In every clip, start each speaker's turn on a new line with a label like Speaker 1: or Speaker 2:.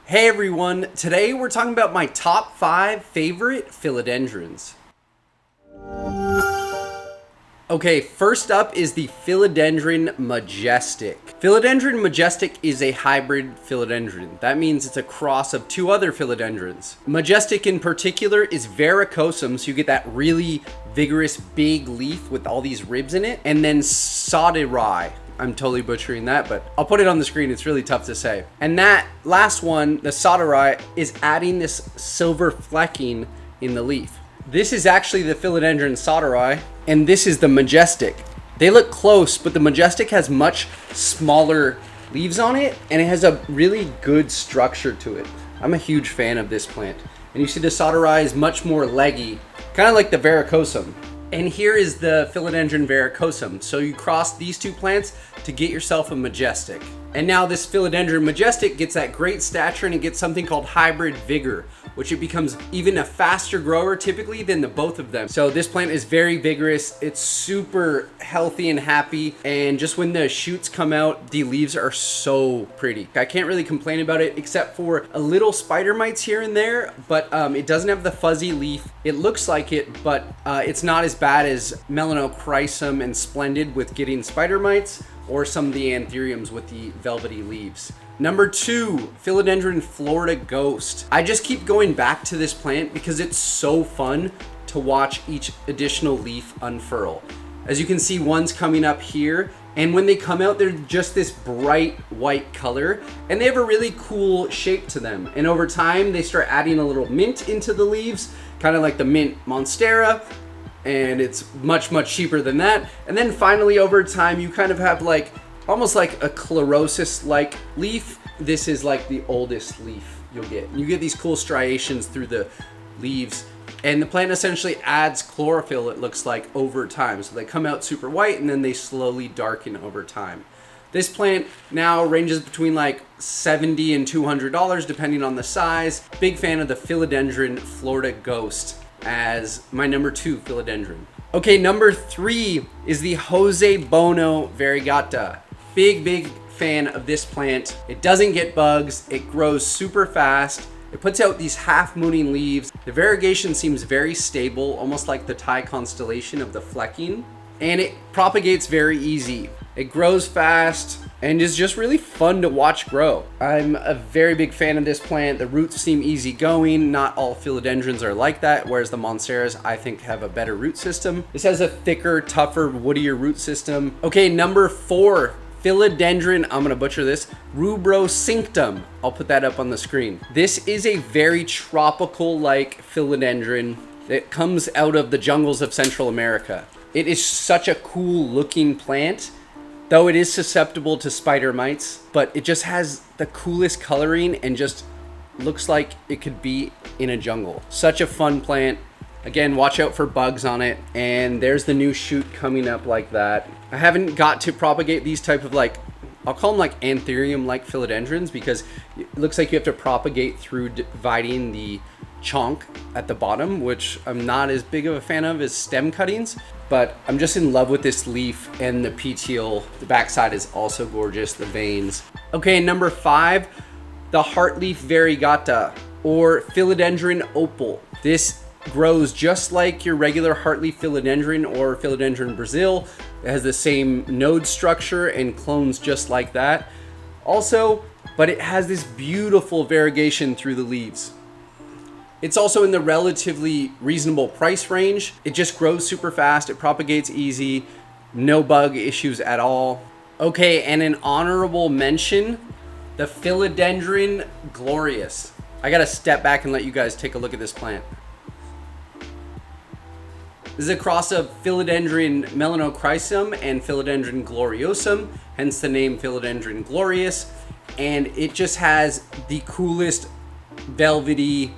Speaker 1: Hey everyone, today we're talking about my top 5 favorite philodendrons. Okay, first up is the Philodendron Majestic. Philodendron Majestic is a hybrid philodendron. That means it's a cross of 2 other philodendrons. Majestic in particular is Verrucosum, so you get that really vigorous big leaf with all these ribs in it. And then Sodiroi. I'm totally butchering that, but I'll put it on the screen. It's really tough to say. And that last one, the Sodiroi, is adding this silver flecking in the leaf. This is actually the Philodendron Sodiroi, and this is the Majestic. They look close, but the Majestic has much smaller leaves on it, and it has a really good structure to it. I'm a huge fan of this plant. And you see the Sodiroi is much more leggy, kind of like the Verrucosum. And here is the Philodendron Verrucosum. So you cross these 2 plants to get yourself a Majestic. And now this Philodendron Majestic gets that great stature and it gets something called hybrid vigor, which it becomes even a faster grower typically than the both of them. So this plant is very vigorous. It's super healthy and happy. And just when the shoots come out, the leaves are so pretty. I can't really complain about it except for a little spider mites here and there, but it doesn't have the fuzzy leaf. It looks like it, but it's not as bad as Melanochrysum and Splendid with getting spider mites, or some of the anthuriums with the velvety leaves. Number 2, Philodendron Florida Ghost. I just keep going back to this plant because it's so fun to watch each additional leaf unfurl. As you can see, one's coming up here, and when they come out, they're just this bright white color, and they have a really cool shape to them. And over time, they start adding a little mint into the leaves, kind of like the mint monstera, and it's much cheaper than that. And then finally over time you kind of have like almost like a chlorosis like leaf. This is like the oldest leaf you'll get. You get these cool striations through the leaves, and the plant essentially adds chlorophyll, it looks like, over time. So they come out super white and then they slowly darken over time. This plant now ranges between like $70 and $200 depending on the size. Big fan of the Philodendron Florida Ghost as my number 2 philodendron. Okay, number 3 is the Buono Variegata. Big fan of this plant. It doesn't get bugs. It grows super fast. It puts out these half-mooning leaves. The variegation seems very stable, almost like the Thai constellation of the flecking. And it propagates very easy. It grows fast and is just really fun to watch grow. I'm a very big fan of this plant. The roots seem easygoing. Not all philodendrons are like that, whereas the monsteras, I think, have a better root system. This has a thicker, tougher, woodier root system. Okay, number 4, Philodendron, I'm gonna butcher this, rubrocinctum. I'll put that up on the screen. This is a very tropical-like philodendron that comes out of the jungles of Central America. It is such a cool looking plant, though it is susceptible to spider mites, but it just has the coolest coloring and just looks like it could be in a jungle. Such a fun plant. Again, watch out for bugs on it. And there's the new shoot coming up like that. I haven't got to propagate these type of like, I'll call them like anthurium-like philodendrons, because it looks like you have to propagate through dividing the chonk at the bottom, which I'm not as big of a fan of as stem cuttings, but I'm just in love with this leaf and the petiole. The backside is also gorgeous, the veins. Okay, number 5, the Heartleaf Variegata, or Philodendron Opal. This grows just like your regular Heartleaf philodendron or Philodendron Brazil. It has the same node structure and clones just like that. Also, but it has this beautiful variegation through the leaves. It's also in the relatively reasonable price range. It just grows super fast. It propagates easy. No bug issues at all. Okay, and an honorable mention, the Philodendron Glorious. I gotta step back and let you guys take a look at this plant. This is a cross of Philodendron Melanochrysum and Philodendron Gloriosum, hence the name Philodendron Glorious. And it just has the coolest velvety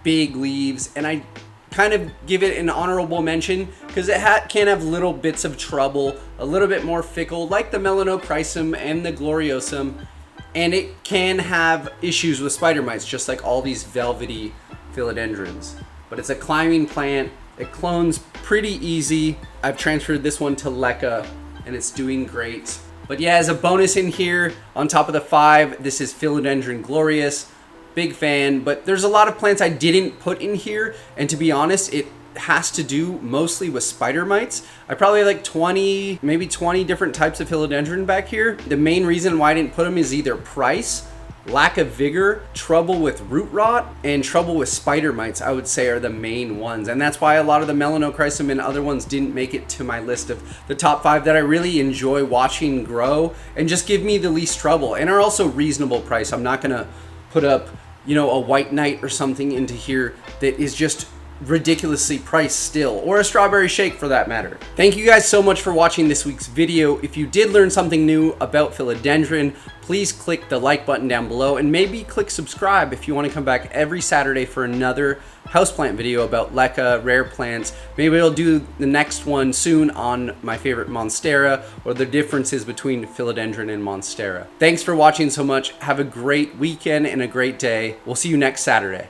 Speaker 1: big leaves, and I kind of give it an honorable mention because it can have little bits of trouble, a little bit more fickle like the Melanochrysum and the Gloriosum, and it can have issues with spider mites just like all these velvety philodendrons. But it's a climbing plant. It clones pretty easy. I've transferred this one to LECA and it's doing great. But yeah, as a bonus in here, on top of the 5, this is Philodendron Glorious. Big fan, but there's a lot of plants I didn't put in here, and to be honest, it has to do mostly with spider mites. I probably have like 20, maybe 20 different types of philodendron back here. The main reason why I didn't put them is either price, lack of vigor, trouble with root rot, and trouble with spider mites, I would say, are the main ones. And that's why a lot of the Melanochrysum and other ones didn't make it to my list of the top 5 that I really enjoy watching grow and just give me the least trouble and are also reasonable price. I'm not gonna put up, you know, a white knight or something into here that is just ridiculously priced still, or a strawberry shake for that matter. Thank you guys so much for watching this week's video. If you did learn something new about philodendron, please click the like button down below and maybe click subscribe if you want to come back every Saturday for another houseplant video about LECA, rare plants. Maybe I'll do the next one soon on my favorite monstera or the differences between philodendron and monstera. Thanks for watching so much. Have a great weekend and a great day. We'll see you next Saturday.